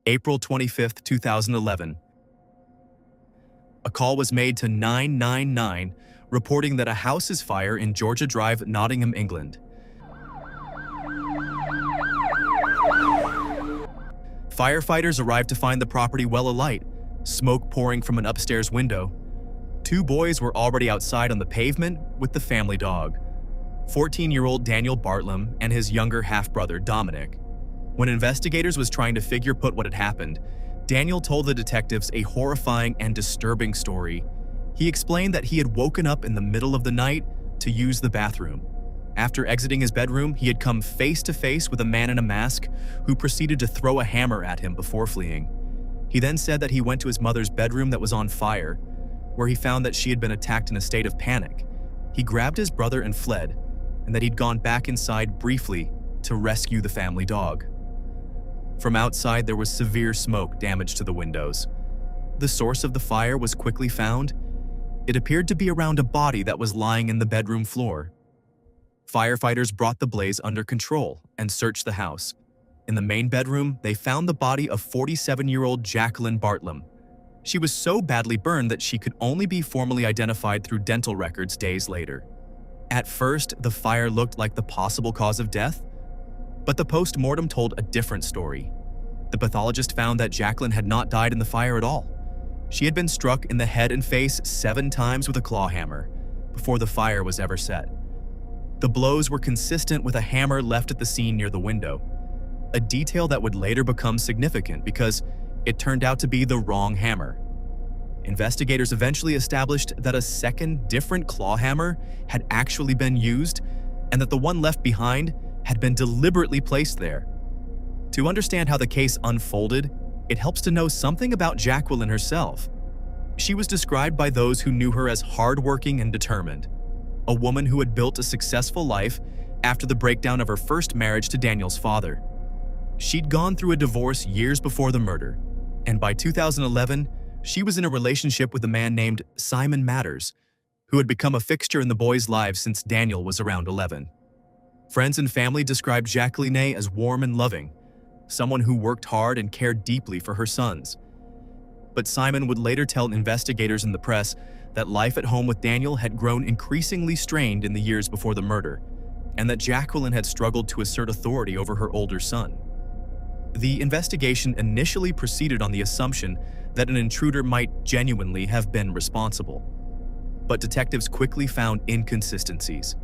April 25, 2011. A call was made to 999 reporting that a house is fire in Georgia Drive, Nottingham, England. Firefighters arrived to find the property well alight, smoke pouring from an upstairs window. 2 boys were already outside on the pavement with the family dog, 14-year-old Daniel Bartlam and his younger half-brother Dominic. When investigators was trying to figure out what had happened, Daniel told the detectives a horrifying and disturbing story. He explained that he had woken up in the middle of the night to use the bathroom. After exiting his bedroom, he had come face to face with a man in a mask who proceeded to throw a hammer at him before fleeing. He then said that he went to his mother's bedroom that was on fire, where he found that she had been attacked in a state of panic. He grabbed his brother and fled, and that he'd gone back inside briefly to rescue the family dog. From outside, there was severe smoke damage to the windows. The source of the fire was quickly found. It appeared to be around a body that was lying in the bedroom floor. Firefighters brought the blaze under control and searched the house. In the main bedroom, they found the body of 47-year-old Jacqueline Bartlam. She was so badly burned that she could only be formally identified through dental records days later. At first, the fire looked like the possible cause of death, but the post-mortem told a different story. The pathologist found that Jacqueline had not died in the fire at all. She had been struck in the head and face 7 times with a claw hammer before the fire was ever set. The blows were consistent with a hammer left at the scene near the window, a detail that would later become significant because it turned out to be the wrong hammer. Investigators eventually established that a second, different claw hammer had actually been used and that the one left behind had been deliberately placed there. To understand how the case unfolded, it helps to know something about Jacqueline herself. She was described by those who knew her as hardworking and determined, a woman who had built a successful life after the breakdown of her first marriage to Daniel's father. She'd gone through a divorce years before the murder, and by 2011, she was in a relationship with a man named Simon Matters, who had become a fixture in the boys' lives since Daniel was around 11. Friends and family described Jacqueline as warm and loving, someone who worked hard and cared deeply for her sons. But Simon would later tell investigators in the press that life at home with Daniel had grown increasingly strained in the years before the murder, and that Jacqueline had struggled to assert authority over her older son. The investigation initially proceeded on the assumption that an intruder might genuinely have been responsible. But detectives quickly found inconsistencies.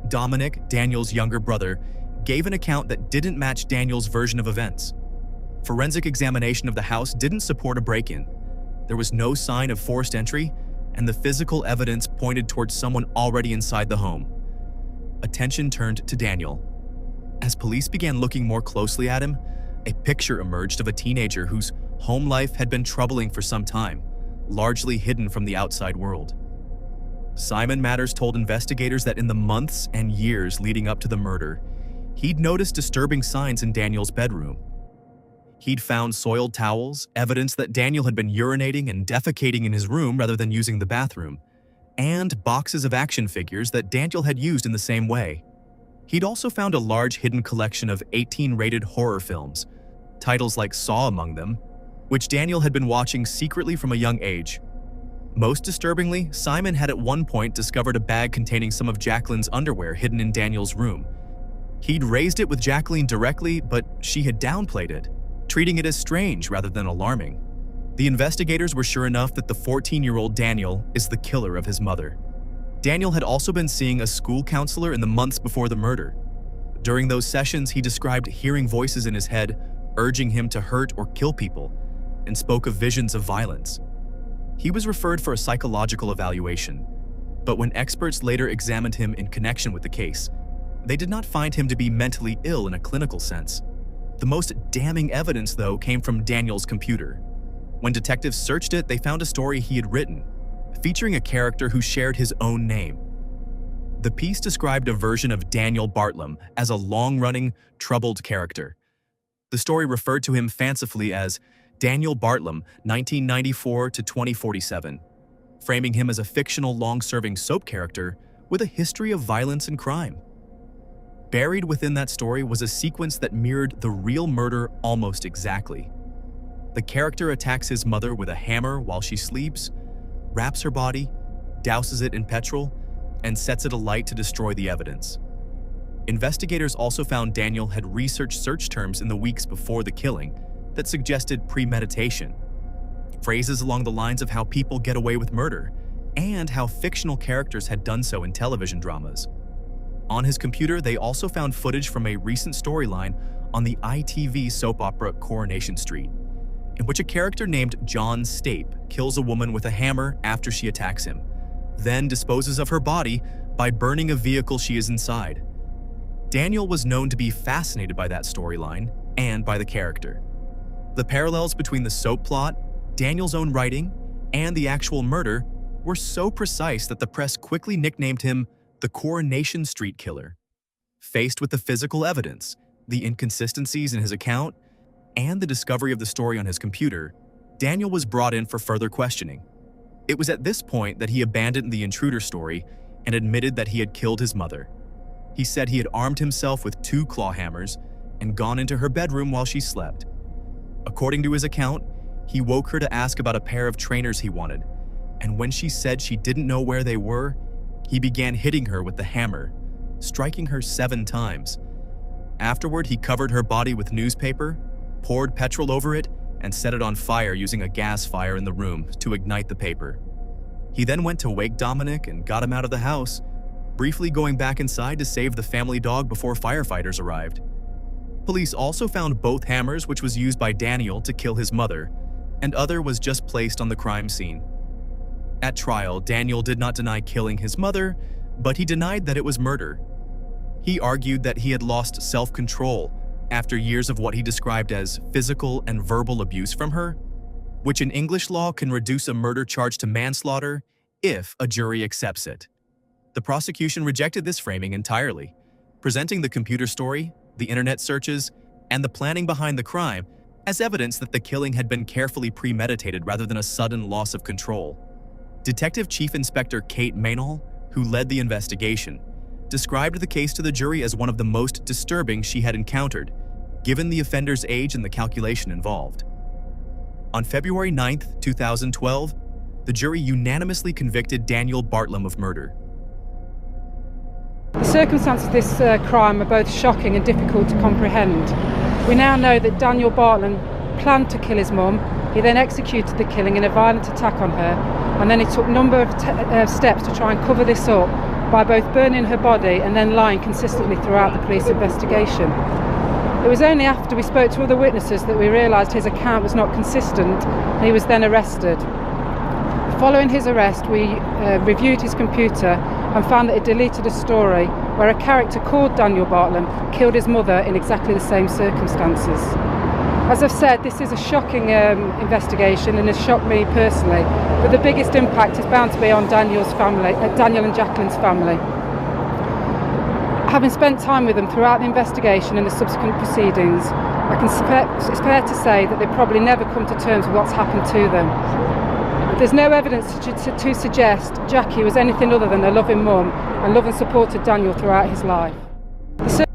Dominic, Daniel's younger brother, gave an account that didn't match Daniel's version of events. Forensic examination of the house didn't support a break-in. There was no sign of forced entry, and the physical evidence pointed towards someone already inside the home. Attention turned to Daniel. As police began looking more closely at him, a picture emerged of a teenager whose home life had been troubling for some time, largely hidden from the outside world. Simon Matters told investigators that in the months and years leading up to the murder, he'd noticed disturbing signs in Daniel's bedroom. He'd found soiled towels, evidence that Daniel had been urinating and defecating in his room rather than using the bathroom, and boxes of action figures that Daniel had used in the same way. He'd also found a large hidden collection of 18-rated horror films, titles like Saw among them, which Daniel had been watching secretly from a young age. Most disturbingly, Simon had at one point discovered a bag containing some of Jacqueline's underwear hidden in Daniel's room. He'd raised it with Jacqueline directly, but she had downplayed it, treating it as strange rather than alarming. The investigators were sure enough that the 14-year-old Daniel is the killer of his mother. Daniel had also been seeing a school counselor in the months before the murder. During those sessions, he described hearing voices in his head urging him to hurt or kill people, and spoke of visions of violence. He was referred for a psychological evaluation, but when experts later examined him in connection with the case, they did not find him to be mentally ill in a clinical sense. The most damning evidence, though, came from Daniel's computer. When detectives searched it, they found a story he had written, featuring a character who shared his own name. The piece described a version of Daniel Bartlam as a long-running, troubled character. The story referred to him fancifully as Daniel Bartlam, 1994 to 2047, framing him as a fictional long-serving soap character with a history of violence and crime. Buried within that story was a sequence that mirrored the real murder almost exactly. the character attacks his mother with a hammer while she sleeps, wraps her body, douses it in petrol, and sets it alight to destroy the evidence. Investigators also found Daniel had researched search terms in the weeks before the killing that suggested premeditation, phrases along the lines of how people get away with murder, and how fictional characters had done so in television dramas. On his computer, they also found footage from a recent storyline on the ITV soap opera Coronation Street, in which a character named John Stape kills a woman with a hammer after she attacks him, then disposes of her body by burning a vehicle she is inside. Daniel was known to be fascinated by that storyline and by the character. The parallels between the soap plot, Daniel's own writing, and the actual murder were so precise that the press quickly nicknamed him the Coronation Street Killer. Faced with the physical evidence, the inconsistencies in his account, and the discovery of the story on his computer, Daniel was brought in for further questioning. It was at this point that he abandoned the intruder story and admitted that he had killed his mother. He said he had armed himself with 2 claw hammers and gone into her bedroom while she slept. According to his account, he woke her to ask about a pair of trainers he wanted, and when she said she didn't know where they were, he began hitting her with the hammer, striking her 7 times. Afterward, he covered her body with newspaper, poured petrol over it, and set it on fire using a gas fire in the room to ignite the paper. He then went to wake Dominic and got him out of the house, briefly going back inside to save the family dog before firefighters arrived. Police also found both hammers, which was used by Daniel to kill his mother, and other was just placed on the crime scene. At trial, Daniel did not deny killing his mother, but he denied that it was murder. He argued that he had lost self-control after years of what he described as physical and verbal abuse from her, which in English law can reduce a murder charge to manslaughter if a jury accepts it. The prosecution rejected this framing entirely, presenting the computer story, the internet searches, and the planning behind the crime as evidence that the killing had been carefully premeditated rather than a sudden loss of control. Detective Chief Inspector Kate Maynall, who led the investigation, described the case to the jury as one of the most disturbing she had encountered, given the offender's age and the calculation involved. On February 9, 2012, the jury unanimously convicted Daniel Bartlam of murder. The circumstances of this crime are both shocking and difficult to comprehend. We now know that Daniel Bartlam planned to kill his mum. He then executed the killing in a violent attack on her, and then he took a number of steps to try and cover this up by both burning her body and then lying consistently throughout the police investigation. It was only after we spoke to other witnesses that we realised his account was not consistent, and he was then arrested. Following his arrest, we reviewed his computer and found that it deleted a story where a character called Daniel Bartlam killed his mother in exactly the same circumstances. As I've said, this is a shocking investigation and has shocked me personally, but the biggest impact is bound to be on Daniel's family, Daniel and Jacqueline's family. Having spent time with them throughout the investigation and the subsequent proceedings, it's fair to say that they probably never come to terms with what's happened to them. There's no evidence to suggest Jackie was anything other than a loving mum and loved and supported Daniel throughout his life.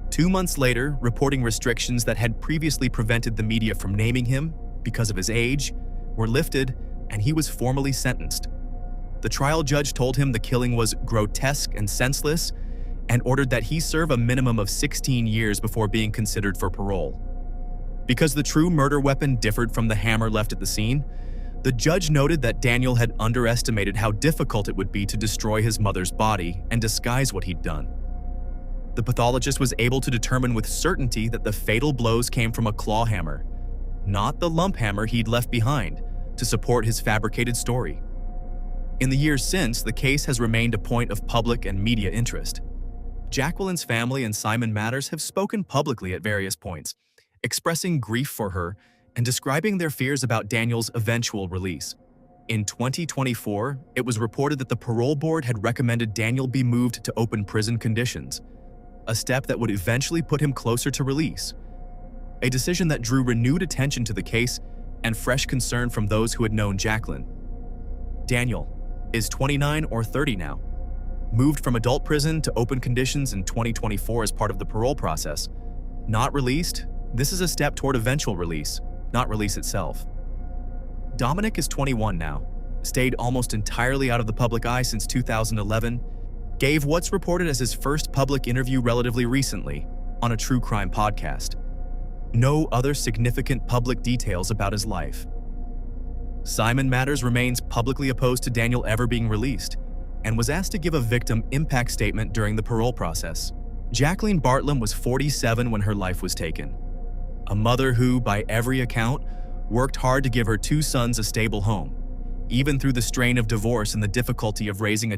2 months later, reporting restrictions that had previously prevented the media from naming him because of his age were lifted, and he was formally sentenced. The trial judge told him the killing was grotesque and senseless and ordered that he serve a minimum of 16 years before being considered for parole. Because the true murder weapon differed from the hammer left at the scene, the judge noted that Daniel had underestimated how difficult it would be to destroy his mother's body and disguise what he'd done. The pathologist was able to determine with certainty that the fatal blows came from a claw hammer, not the lump hammer he'd left behind to support his fabricated story. In the years since, the case has remained a point of public and media interest. Jacqueline's family and Simon Matters have spoken publicly at various points, expressing grief for her and describing their fears about Daniel's eventual release. In 2024, it was reported that the parole board had recommended Daniel be moved to open prison conditions, a step that would eventually put him closer to release, a decision that drew renewed attention to the case and fresh concern from those who had known Jacqueline. Daniel is 29 or 30 now, moved from adult prison to open conditions in 2024 as part of the parole process. Not released, this is a step toward eventual release, not release itself. Dominic is 21 now, stayed almost entirely out of the public eye since 2011, gave what's reported as his first public interview relatively recently on a true crime podcast. No other significant public details about his life. Simon Matters remains publicly opposed to Daniel ever being released and was asked to give a victim impact statement during the parole process. Jacqueline Bartlam was 47 when her life was taken. A mother who, by every account, worked hard to give her 2 sons a stable home, even through the strain of divorce and the difficulty of raising a